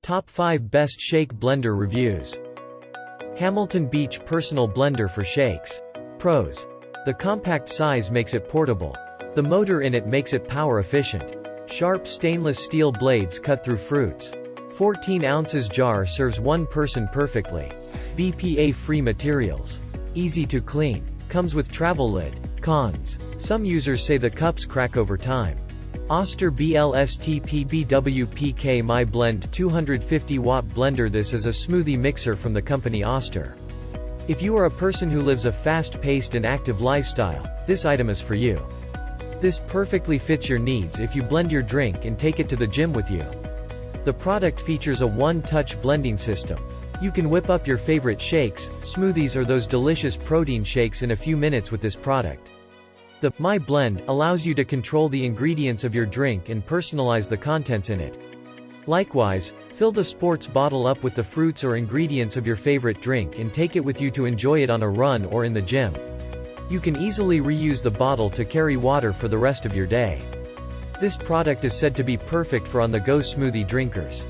Top 5 Best Shake Blender Reviews. Hamilton Beach Personal Blender for Shakes. Pros. The compact size makes it portable. The motor in it makes it power efficient. Sharp stainless steel blades cut through fruits. 14 ounces jar serves one person perfectly. BPA-free materials. Easy to clean. Comes with travel lid. Cons. Some users say the cups crack over time. Oster BLSTPBWPK My Blend 250 watt blender. This is a smoothie mixer from the company Oster. If you are a person who lives a fast-paced and active lifestyle, this item is for you. This perfectly fits your needs if you blend your drink and take it to the gym with you. The product features a one-touch blending system. You can whip up your favorite shakes, smoothies or those delicious protein shakes in a few minutes with this product. The My Blend allows you to control the ingredients of your drink and personalize the contents in it. Likewise, fill the sports bottle up with the fruits or ingredients of your favorite drink and take it with you to enjoy it on a run or in the gym. You can easily reuse the bottle to carry water for the rest of your day. This product is said to be perfect for on-the-go smoothie drinkers.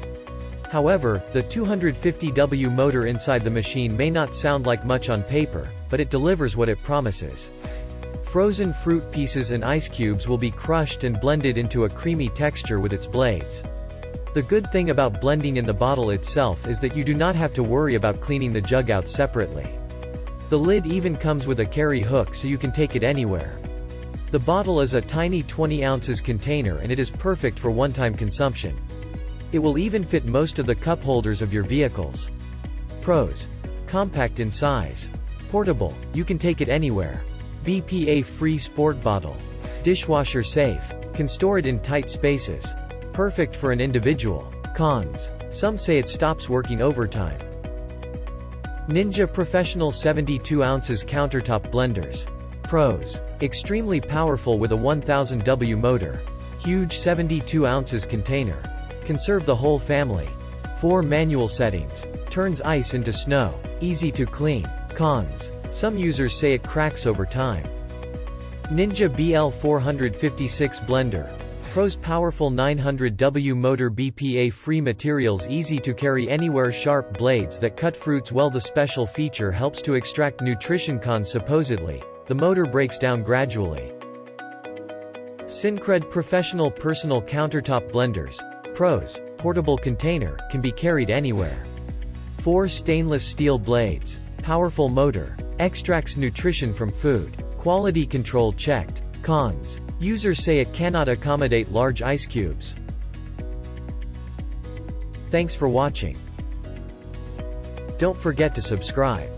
However, the 250W motor inside the machine may not sound like much on paper, but it delivers what it promises. Frozen fruit pieces and ice cubes will be crushed and blended into a creamy texture with its blades. The good thing about blending in the bottle itself is that you do not have to worry about cleaning the jug out separately. The lid even comes with a carry hook so you can take it anywhere. The bottle is a tiny 20 ounces container and it is perfect for one-time consumption. It will even fit most of the cup holders of your vehicles. Pros. Compact in size. Portable, you can take it anywhere. BPA-free sport bottle. Dishwasher safe. Can store it in tight spaces. Perfect for an individual. Cons. Some say it stops working overtime. Ninja Professional 72 ounces countertop blenders. Pros. Extremely powerful with a 1000W motor. Huge 72 ounces container. Can serve the whole family. 4 manual settings. Turns ice into snow. Easy to clean. Cons. Some users say it cracks over time. Ninja BL456 blender. Pros powerful 900W motor BPA-free materials easy to carry anywhere sharp blades that cut fruits well the special feature helps to extract nutrition cons supposedly. The motor breaks down gradually. Syncred Professional Personal Countertop Blenders. Pros. Portable container, can be carried anywhere. 4 stainless steel blades. Powerful motor. Extracts nutrition from food. Quality control checked. Cons. Users say it cannot accommodate large ice cubes. Thanks for watching. Don't forget to subscribe.